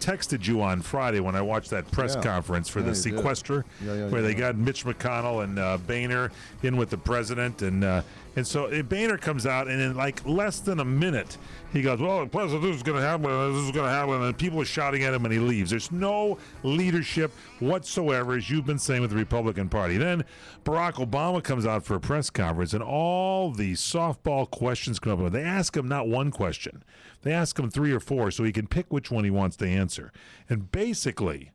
texted you on Friday when I watched that press conference for the sequester, where they got Mitch McConnell and Boehner in with the president, and so Boehner comes out, and in like less than a minute, he goes, "Well, the president, this is going to happen, this is going to happen," and people are shouting at him, and he leaves. There's no leadership whatsoever, as you've been saying with the Republican Party. Then Barack Obama comes out for a press conference, and all the softball questions come up. They ask him not one question. They ask him 3 or 4 so he can pick which one he wants to answer. And basically,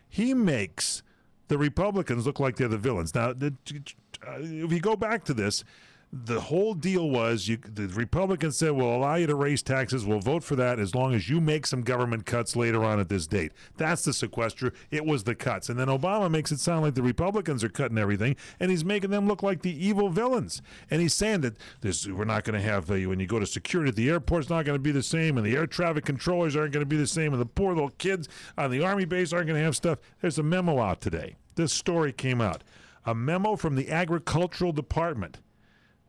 he makes the Republicans look like they're the villains. Now, if you go back to this, the whole deal was the Republicans said, we'll allow you to raise taxes. We'll vote for that as long as you make some government cuts later on at this date. That's the sequester. It was the cuts. And then Obama makes it sound like the Republicans are cutting everything, and he's making them look like the evil villains. And he's saying that we're not going to have, when you go to security at the airport, it's not going to be the same, and the air traffic controllers aren't going to be the same, and the poor little kids on the Army base aren't going to have stuff. There's a memo out today. This story came out. A memo from the Agricultural Department.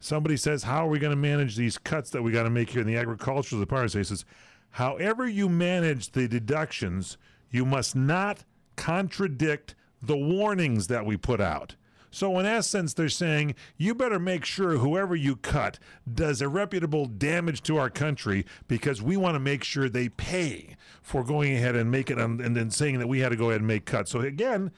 Somebody says, how are we going to manage these cuts that we got to make here in the agricultural department? So he says, however you manage the deductions, you must not contradict the warnings that we put out. So in essence, they're saying, you better make sure whoever you cut does irreparable damage to our country, because we want to make sure they pay for going ahead and make it, and then saying that we had to go ahead and make cuts. So again,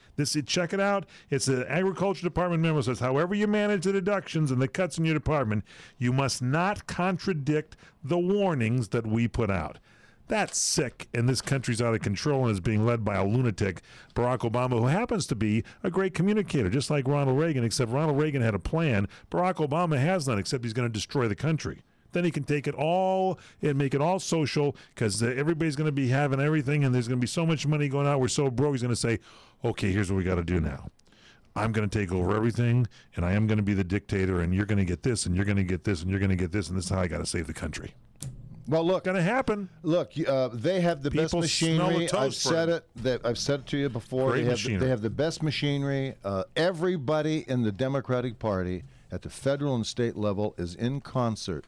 check it out. It's the Agriculture Department memo. Says, however you manage the deductions and the cuts in your department, you must not contradict the warnings that we put out. That's sick, and this country's out of control and is being led by a lunatic, Barack Obama, who happens to be a great communicator, just like Ronald Reagan, except Ronald Reagan had a plan. Barack Obama has none, except he's going to destroy the country. Then he can take it all and make it all social, because everybody's going to be having everything, and there's going to be so much money going out. We're so broke. He's going to say, okay, here's what we got to do now. I'm going to take over everything, and I am going to be the dictator, and you're going to get this, and you're going to get this, and you're going to get this, and this is how I got to save the country. Well, look, going to happen. Look, they have the best machinery. I've said it to you before. They have the best machinery. Everybody in the Democratic Party at the federal and state level is in concert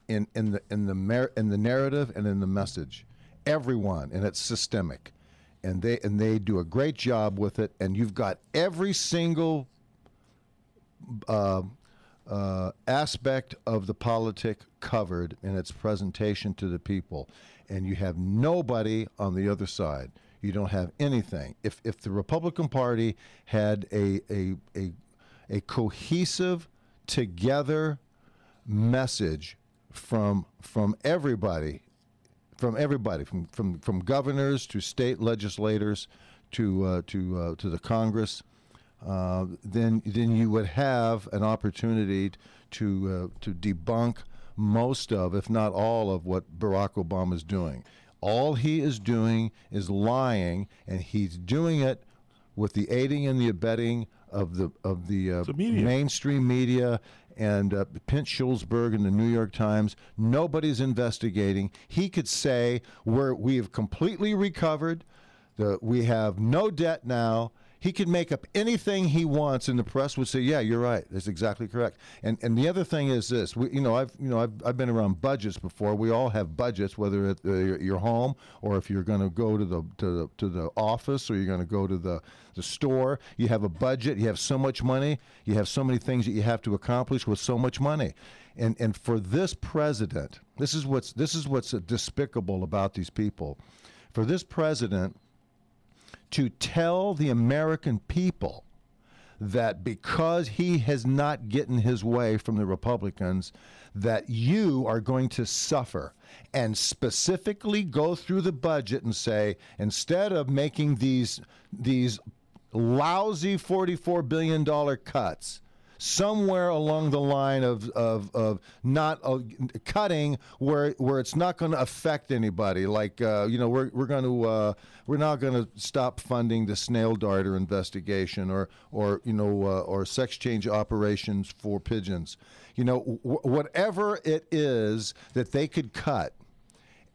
in the narrative and in the message. Everyone, and it's systemic, and they do a great job with it. And you've got every single aspect of the politic covered in its presentation to the people, and you have nobody on the other side. You don't have anything. If the Republican Party had a cohesive, together message from everybody, from governors to state legislators to the Congress, then you would have an opportunity to debunk most of, if not all of, what Barack Obama is doing. All he is doing is lying, and he's doing it with the aiding and the abetting of the mainstream media and Pinch Schulzberg and the New York Times. Nobody's investigating. He could say we have completely recovered. We have no debt now. He could make up anything he wants, and the press would say, "Yeah, you're right. That's exactly correct." And the other thing is this: I've been around budgets before. We all have budgets, whether at your home or if you're going to go to the office or you're going to go to the store. You have a budget. You have so much money. You have so many things that you have to accomplish with so much money. And for this president, this is what's despicable about these people. For this president to tell the American people that because he has not gotten his way from the Republicans, that you are going to suffer, and specifically go through the budget and say, instead of making these lousy $44 billion cuts, somewhere along the line of not cutting where it's not going to affect anybody. Like we're not going to stop funding the snail darter investigation or sex change operations for pigeons. Whatever it is that they could cut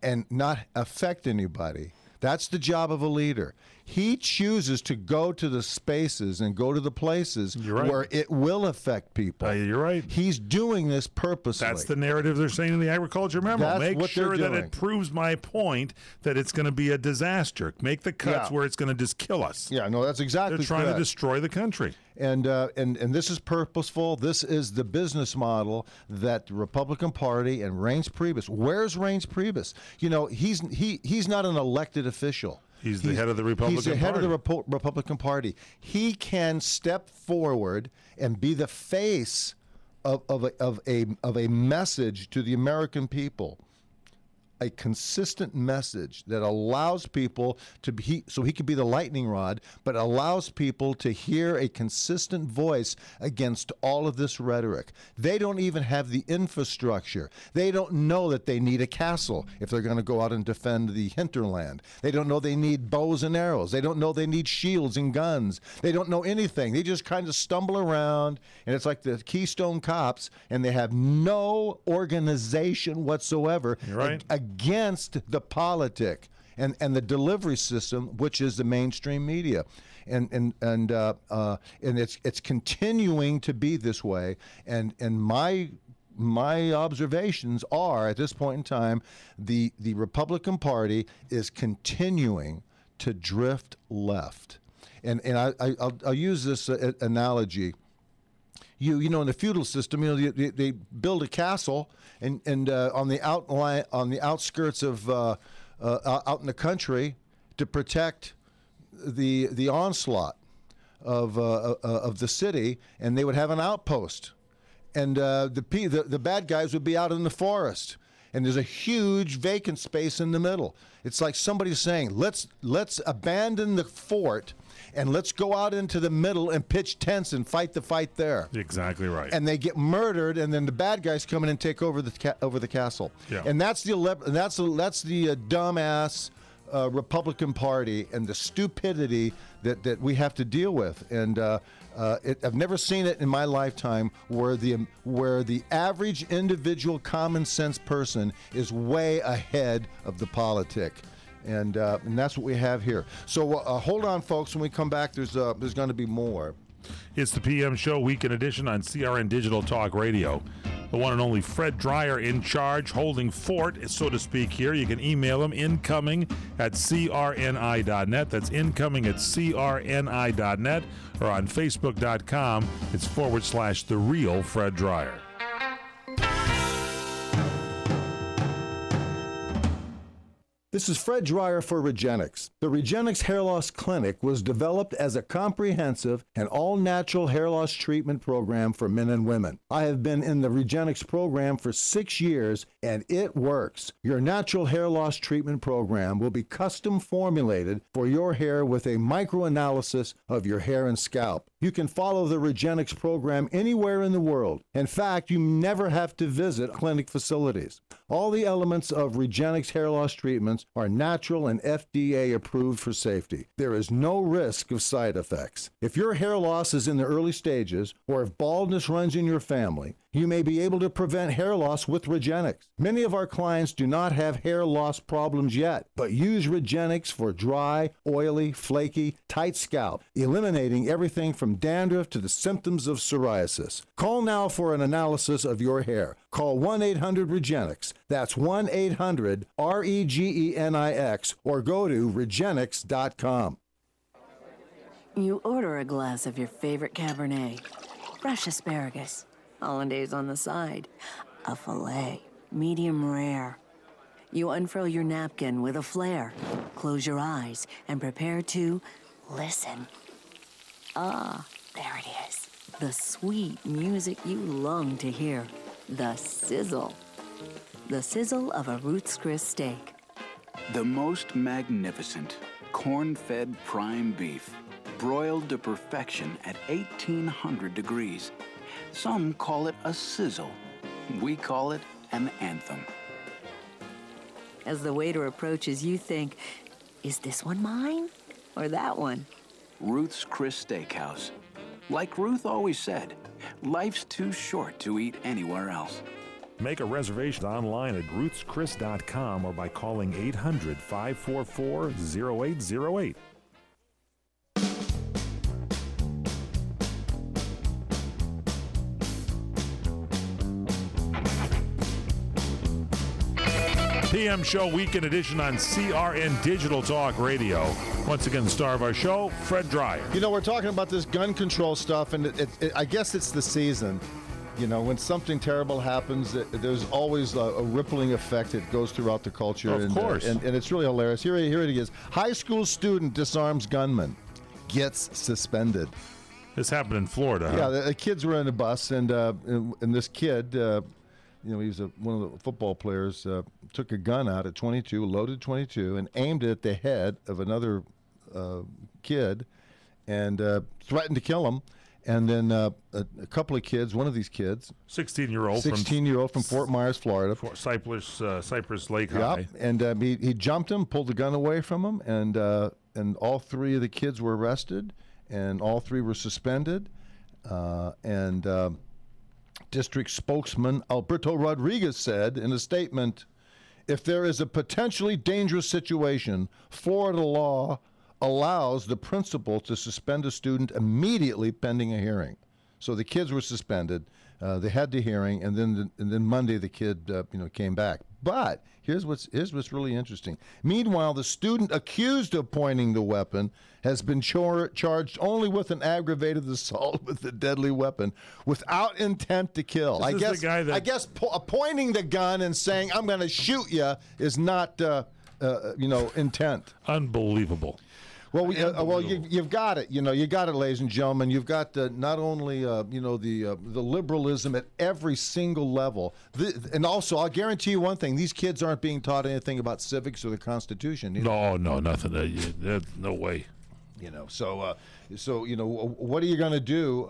and not affect anybody, That's the job of a leader. He chooses to go to the spaces and go to the places where it will affect people. You're right. He's doing this purposely. That's the narrative they're saying in the agriculture memo. That's Make what sure they're that doing. it proves my point that it's going to be a disaster. Make the cuts where it's going to just kill us. Yeah, no, that's exactly They're trying correct. to destroy the country. And this is purposeful. This is the business model that the Republican Party and Reince Priebus. Where's Reince Priebus? You know, he's not an elected official. He's the head of the Republican Party. He's the head of the Republican Party. He can step forward and be the face of a message to the American people. A consistent message that allows people to be, so he could be the lightning rod, but allows people to hear a consistent voice against all of this rhetoric. They don't even have the infrastructure. They don't know that they need a castle if they're going to go out and defend the hinterland. They don't know they need bows and arrows. They don't know they need shields and guns. They don't know anything. They just kind of stumble around, and it's like the Keystone Cops, and they have no organization whatsoever. You're right. Against the politic and the delivery system, which is the mainstream media, and it's continuing to be this way. And my observations are, at this point in time, the Republican Party is continuing to drift left. And I'll use this analogy. You know, in the feudal system, you know, they build a castle, and on the outline, on the outskirts of out in the country, to protect the onslaught of the city, and they would have an outpost, and the bad guys would be out in the forest, and there's a huge vacant space in the middle. It's like somebody saying, let's abandon the fort, and let's go out into the middle and pitch tents and fight the fight there. Exactly right. And they get murdered, and then the bad guys come in and take over the castle. Yeah. And that's the dumbass Republican Party and the stupidity that we have to deal with. And I've never seen it in my lifetime where the average individual common sense person is way ahead of the politic. And that's what we have here. So hold on, folks. When we come back, there's going to be more. It's the PM Show Weekend Edition on CRN Digital Talk Radio. The one and only Fred Dryer in charge, holding fort, so to speak, here. You can email him incoming@crni.net. That's incoming@crni.net, or on Facebook.com. It's /The Real Fred Dryer. This is Fred Dryer for Regenix. The Regenix Hair Loss Clinic was developed as a comprehensive and all-natural hair loss treatment program for men and women. I have been in the Regenix program for 6 years, and it works. Your natural hair loss treatment program will be custom formulated for your hair with a microanalysis of your hair and scalp. You can follow the Regenix program anywhere in the world. In fact, you never have to visit clinic facilities. All the elements of Regenix hair loss treatments are natural and FDA approved for safety. There is no risk of side effects. If your hair loss is in the early stages, or if baldness runs in your family, you may be able to prevent hair loss with Regenix. Many of our clients do not have hair loss problems yet, but use Regenix for dry, oily, flaky, tight scalp, eliminating everything from dandruff to the symptoms of psoriasis. Call now for an analysis of your hair. Call 1-800-REGENIX. That's 1-800-REGENIX, or go to Regenix.com. You order a glass of your favorite Cabernet, fresh asparagus, hollandaise on the side, a filet, medium rare. You unfurl your napkin with a flair, close your eyes, and prepare to listen. Ah, there it is. The sweet music you long to hear. The sizzle. The sizzle of a Ruth's Chris steak. The most magnificent corn-fed prime beef, broiled to perfection at 1,800 degrees. Some call it a sizzle. We call it an anthem. As the waiter approaches, you think, is this one mine or that one? Ruth's Chris Steakhouse. Like Ruth always said, life's too short to eat anywhere else. Make a reservation online at ruthschris.com or by calling 800-544-0808. PM Show Weekend Edition on CRN Digital Talk Radio. Once again, the star of our show, Fred Dryer. You know, we're talking about this gun control stuff, and I guess it's the season. You know, when something terrible happens, there's always a rippling effect that goes throughout the culture. Of course. And it's really hilarious. Here it is. High school student disarms gunman, gets suspended. This happened in Florida, huh? Yeah, the kids were in a bus, and this kid, you know, he was one of the football players, took a gun out at 22, loaded 22, and aimed it at the head of another kid and threatened to kill him. And then a couple of kids, one of these kids, 16-year-old from Fort Myers, Florida, Cypress Lake High, and he jumped him, pulled the gun away from him, and all three of the kids were arrested, and all three were suspended, and district spokesman Alberto Rodriguez said in a statement, "If there is a potentially dangerous situation, Florida law allows the principal to suspend a student immediately pending a hearing." So the kids were suspended. They had the hearing, and then Monday the kid came back. But here's what's really interesting. Meanwhile, the student accused of pointing the weapon has been charged only with an aggravated assault with a deadly weapon without intent to kill. I guess pointing the gun and saying "I'm going to shoot you" is not intent. Unbelievable. Well, you've got it. You got it, ladies and gentlemen. You've got not only the liberalism at every single level, and also I'll guarantee you one thing: these kids aren't being taught anything about civics or the Constitution. No, nothing. No way. So what are you going to do?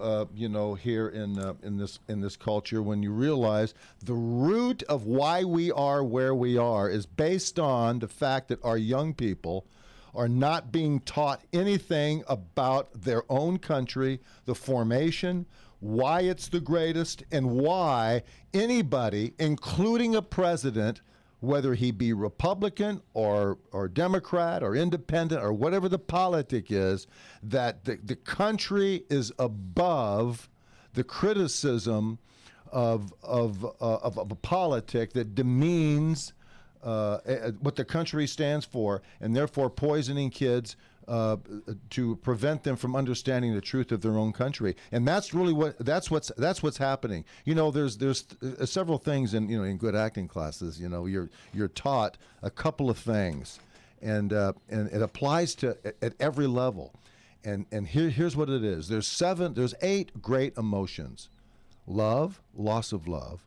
Here in this culture, when you realize the root of why we are where we are is based on the fact that our young people are not being taught anything about their own country, the formation, why it's the greatest, and why anybody, including a president, whether he be Republican or Democrat or independent or whatever the politic is, that the country is above the criticism of a politic that demeans what the country stands for, and therefore poisoning kids to prevent them from understanding the truth of their own country. And that's really what's happening. There's several things in good acting classes. You're taught a couple of things, and it applies to at every level. And here's what it is. There's 8 great emotions: love, loss of love;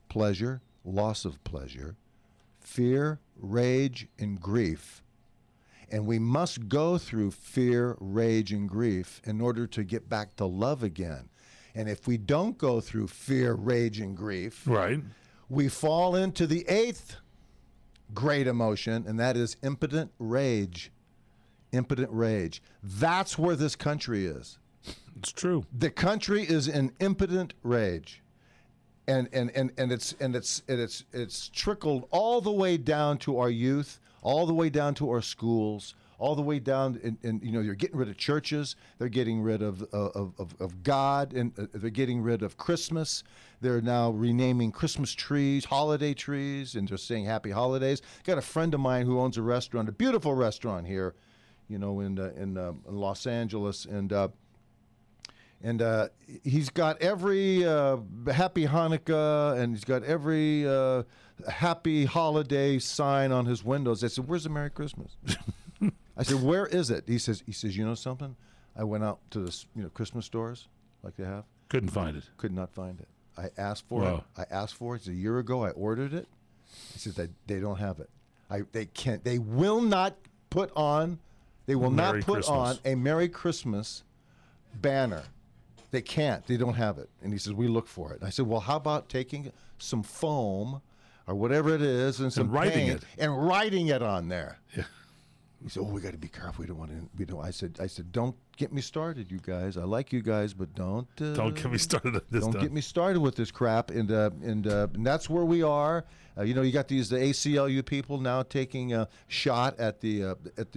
pleasure, loss of pleasure; fear, rage, and grief. And we must go through fear, rage, and grief in order to get back to love again. And if we don't go through fear, rage, and grief, right, we fall into the 8th great emotion, and that is impotent rage. Impotent rage. That's where this country is. It's true. The country is in impotent rage. And it's trickled all the way down to our youth, all the way down to our schools, all the way down. And you're getting rid of churches. They're getting rid of God, and they're getting rid of Christmas. They're now renaming Christmas trees holiday trees, and they're saying Happy Holidays. Got a friend of mine who owns a restaurant, a beautiful restaurant here, in Los Angeles, and he's got every Happy Hanukkah, and he's got every Happy Holiday sign on his windows. I said, "Where's the Merry Christmas?" I said, "Where is it?" He says, "You know something? I went out to the Christmas stores like they have. Couldn't find it. Could not find it. I asked for it. I asked for it. It's a year ago. I ordered it." He says, "They don't have it. They can't. They will not put on. They will not put on a Merry Christmas banner. They can't. They don't have it." And he says, "We look for it." And I said, "Well, how about taking some foam or whatever it is and some writing paint and writing it on there?" Yeah. He said, "Oh, we got to be careful. We don't want to." I said, "Don't get me started, you guys. I like you guys, but don't get me started at this. Don't get me started with this crap." And that's where we are. You got the ACLU people now taking a shot at the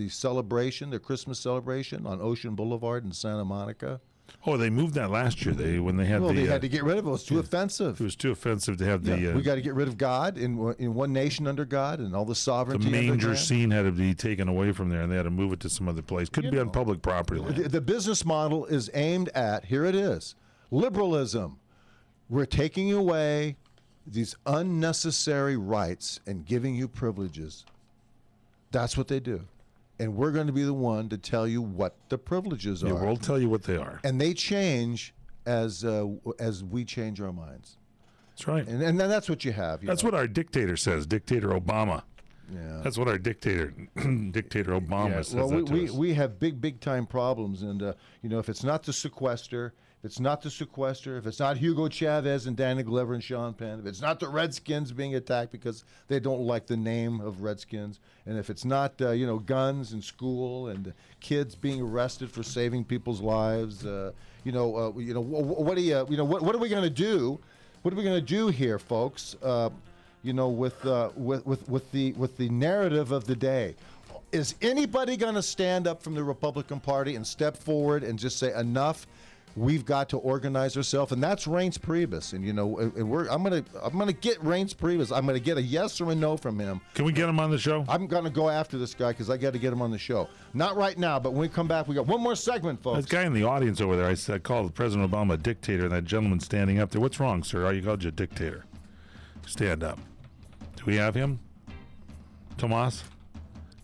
celebration, the Christmas celebration on Ocean Boulevard in Santa Monica. Oh, they moved that last year. They had to get rid of it. It was too offensive. It was too offensive to have the. We got to get rid of God in one nation under God and all the sovereignty. The manger scene had to be taken away from there, and they had to move it to some other place. Couldn't be on public property land. The business model is aimed at, here it is, liberalism. We're taking away these unnecessary rights and giving you privileges. That's what they do. And we're going to be the one to tell you what the privileges are. Yeah, we'll tell you what they are. And they change as we change our minds. That's right. And then that's what you have. That's what our dictator says, Dictator Obama. Yeah. That's what our dictator Obama says. Well, we have big time problems, and if it's not the sequester, if it's not Hugo Chavez and Danny Glover and Sean Penn, if it's not the Redskins being attacked because they don't like the name of Redskins, and if it's not guns in school and kids being arrested for saving people's lives, what are we going to do? What are we going to do here, folks? With the narrative of the day. Is anybody going to stand up from the Republican Party and step forward and just say enough? We've got to organize ourselves, and that's Reince Priebus. And I'm gonna get Reince Priebus. I'm gonna get a yes or a no from him. Can we get him on the show? I'm gonna go after this guy because I got to get him on the show. Not right now, but when we come back, we got one more segment, folks. That guy in the audience over there, I called President Obama a dictator, and that gentleman standing up there. What's wrong, sir? I called you a dictator. Stand up. Do we have him, Tomas?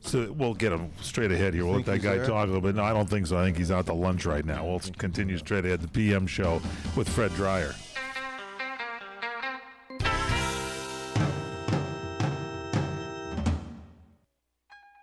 So we'll get him straight ahead here. We'll let that guy talk a little bit. No, I don't think so. I think he's out to lunch right now. We'll continue straight ahead. The PM show with Fred Dryer.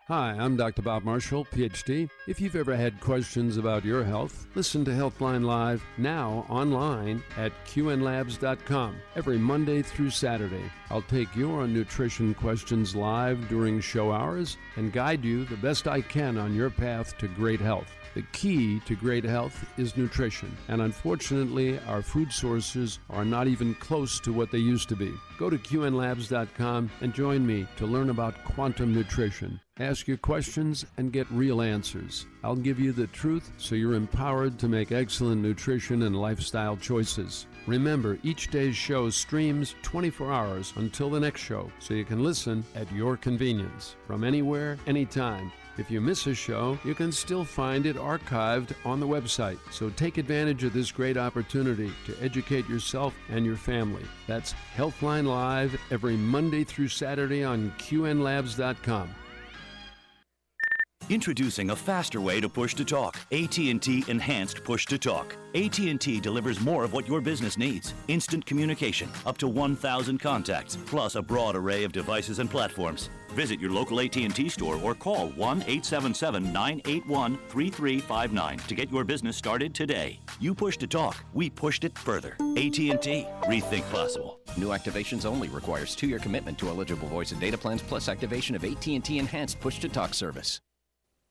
Hi, I'm Dr. Bob Marshall, PhD. If you've ever had questions about your health, listen to Healthline Live now online at qnlabs.com every Monday through Saturday. I'll take your nutrition questions live during show hours and guide you the best I can on your path to great health. The key to great health is nutrition, and unfortunately, our food sources are not even close to what they used to be. Go to qnlabs.com and join me to learn about quantum nutrition. Ask your questions and get real answers. I'll give you the truth so you're empowered to make excellent nutrition and lifestyle choices. Remember, each day's show streams 24 hours until the next show, so you can listen at your convenience, from anywhere, anytime. If you miss a show, you can still find it archived on the website. So take advantage of this great opportunity to educate yourself and your family. That's Healthline Live every Monday through Saturday on qnlabs.com. Introducing a faster way to push-to-talk. AT&T Enhanced Push-to-Talk. AT&T delivers more of what your business needs. Instant communication, up to 1,000 contacts, plus a broad array of devices and platforms. Visit your local AT&T store or call 1-877-981-3359 to get your business started today. You push-to-talk, we pushed it further. AT&T, rethink possible. New activations only. Requires 2-year commitment to eligible voice and data plans plus activation of AT&T Enhanced Push-to-Talk service.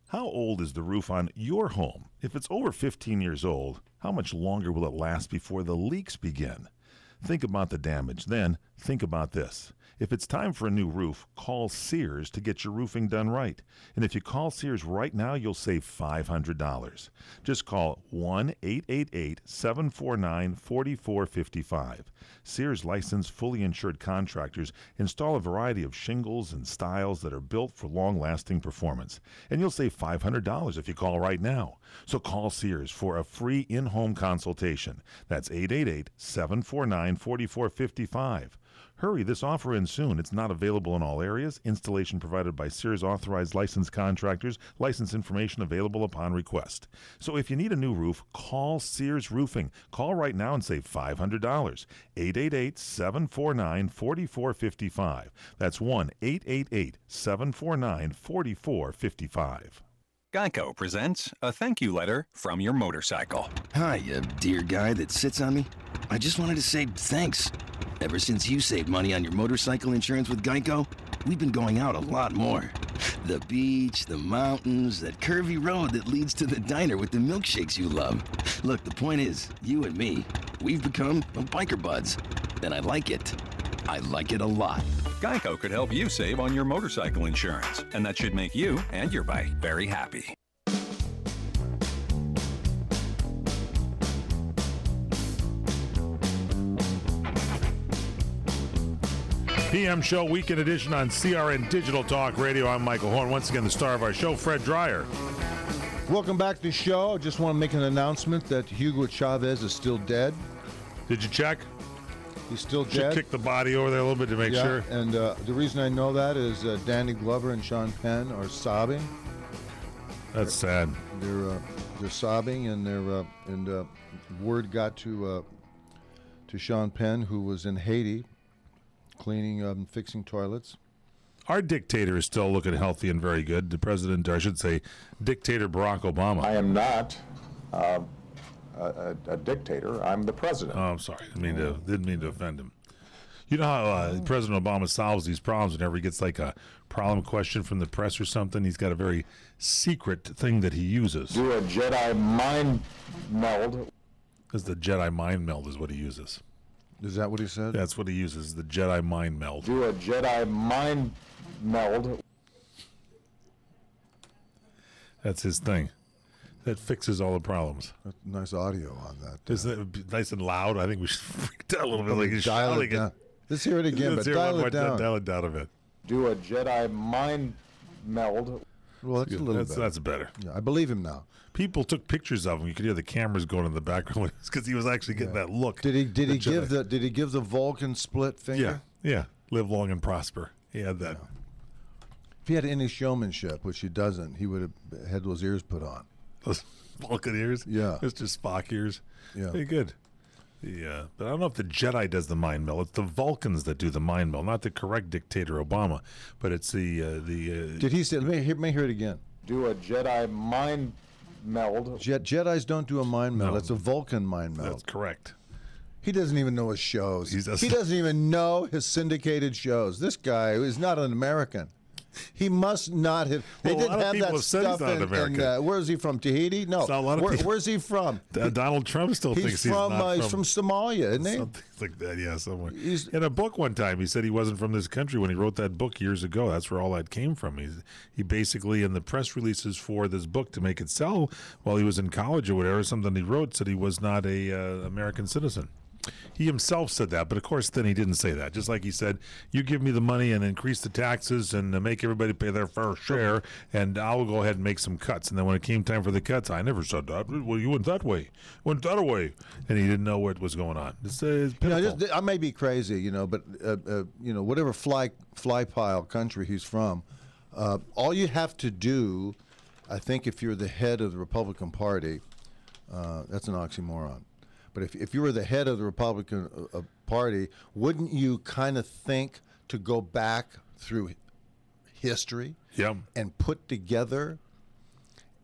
How old is the roof on your home? If it's over 15 years old, how much longer will it last before the leaks begin? Think about the damage. Then think about this. If it's time for a new roof, call Sears to get your roofing done right. And if you call Sears right now, you'll save $500. Just call 1-888-749-4455. Sears licensed, fully insured contractors install a variety of shingles and styles that are built for long-lasting performance. And you'll save $500 if you call right now. So call Sears for a free in-home consultation. That's 888-749-4455. Hurry, this offer ends soon. It's not available in all areas. Installation provided by Sears authorized licensed contractors. License information available upon request. So if you need a new roof, call Sears Roofing. Call right now and save $500. 888-749-4455. That's 1-888-749-4455. Geico presents a thank you letter from your motorcycle. Hi, you dear guy that sits on me. I just wanted to say thanks. Ever since you saved money on your motorcycle insurance with Geico, we've been going out a lot more. The beach, the mountains, that curvy road that leads to the diner with the milkshakes you love. Look, the point is, you and me, we've become biker buds. And I like it. I like it a lot. Geico could help you save on your motorcycle insurance, and that should make you and your bike very happy. PM Show Weekend Edition on CRN Digital Talk Radio. I'm Michael Horn. Once again, the star of our show, Fred Dryer. Welcome back to the show. I just want to make an announcement that Hugo Chavez is still dead. Did you check? He's still Should dead. kick the body over there a little bit to make sure. And the reason I know that is Danny Glover and Sean Penn are sobbing. That's sad. They're sobbing, and word got to Sean Penn, who was in Haiti, cleaning, fixing toilets. Our dictator is still looking healthy and very good. The president, or I should say, dictator Barack Obama. I am not a dictator. I'm the president. Oh, I'm sorry. Didn't mean to offend him. You know how President Obama solves these problems whenever he gets like a problem question from the press or something? He's got a very secret thing that he uses. Do a Jedi mind meld. Because the Jedi mind meld is what he uses. Is that what he said? That's what he uses, the Jedi mind meld. Do a Jedi mind meld. That's his thing. That fixes all the problems. That's nice audio on that. Isn't it nice and loud? I think we should freak out a little bit. Like he's shouting it. Let's hear it again, but dial it down. Dial it down a bit. Do a Jedi mind meld. Well, that's a little better. That's better. Yeah, I believe him now. People took pictures of him. You could hear the cameras going in the background because he was actually getting that look. Did he give the Vulcan split finger? Yeah. Live long and prosper. He had that. Yeah. If he had any showmanship, which he doesn't, he would have had those ears put on. Those Vulcan ears? Yeah. It's just Spock ears. Yeah. Very good. Yeah, but I don't know if the Jedi does the mind meld. It's the Vulcans that do the mind meld, not the correct dictator Obama. But it's the. Did he say? Let me hear it again. Do a Jedi mind meld. Jedis don't do a mind meld. No. It's a Vulcan mind meld. That's correct. He doesn't even know his shows. He doesn't even know his syndicated shows. This guy is not an American. He must not have. They didn't have that stuff in where is he from? Tahiti? No. Where's he from? Donald Trump still thinks he's not he's from Somalia, isn't he? Something like that, yeah, somewhere. In a book one time, he said he wasn't from this country when he wrote that book years ago. That's where all that came from. He basically, in the press releases for this book to make it sell while he was in college or whatever, something he wrote said he was not a American citizen. He himself said that, but of course then he didn't say that. Just like he said, you give me the money and increase the taxes and make everybody pay their fair share, and I'll go ahead and make some cuts. And then when it came time for the cuts, I never said that. Well, you went that way. Went that way. And he didn't know what was going on. It's I may be crazy, but whatever fly pile country he's from, all you have to do, I think if you're the head of the Republican Party, that's an oxymoron. But if you were the head of the Republican Party, wouldn't you kind of think to go back through history and put together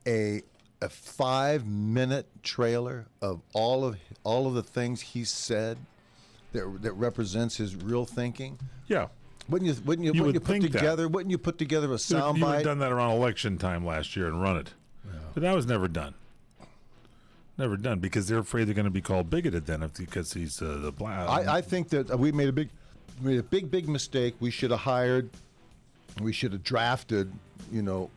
a 5-minute trailer of all of the things he said that represents his real thinking? Yeah. Wouldn't you put together a soundbite? You would have done that around election time last year and run it. Yeah. But that was never done. Never done because they're afraid they're going to be called bigoted then because he's the black. I think that we made a big mistake. We should have drafted, Krispy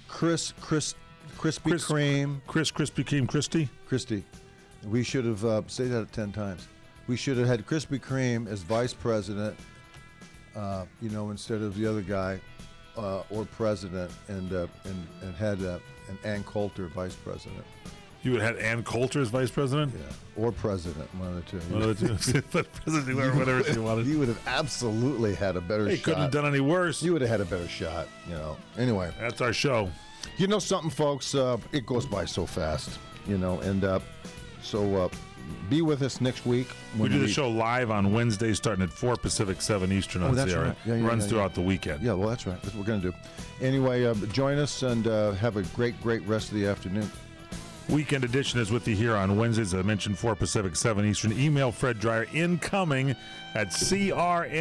Kreme. Krispy Kreme Christie. We should have say that 10 times. We should have had Krispy Kreme as vice president, instead of the other guy, or president, and had an Ann Coulter vice president. You would have had Ann Coulter as vice president? Yeah, or president, one of the two. One of the two. President, or whatever you wanted. You would have absolutely had a better shot. He couldn't have done any worse. You would have had a better shot, Anyway. That's our show. You know something, folks? It goes by so fast, so be with us next week. We do the show live on Wednesday starting at 4 Pacific, 7 Eastern on CRN. Right. Yeah, runs throughout the weekend. Yeah, well, that's right. That's what we're going to do. Anyway, join us and have a great rest of the afternoon. Weekend edition is with you here on Wednesdays. I mentioned 4 Pacific, 7 Eastern. Email Fred Dryer incoming at crni.net.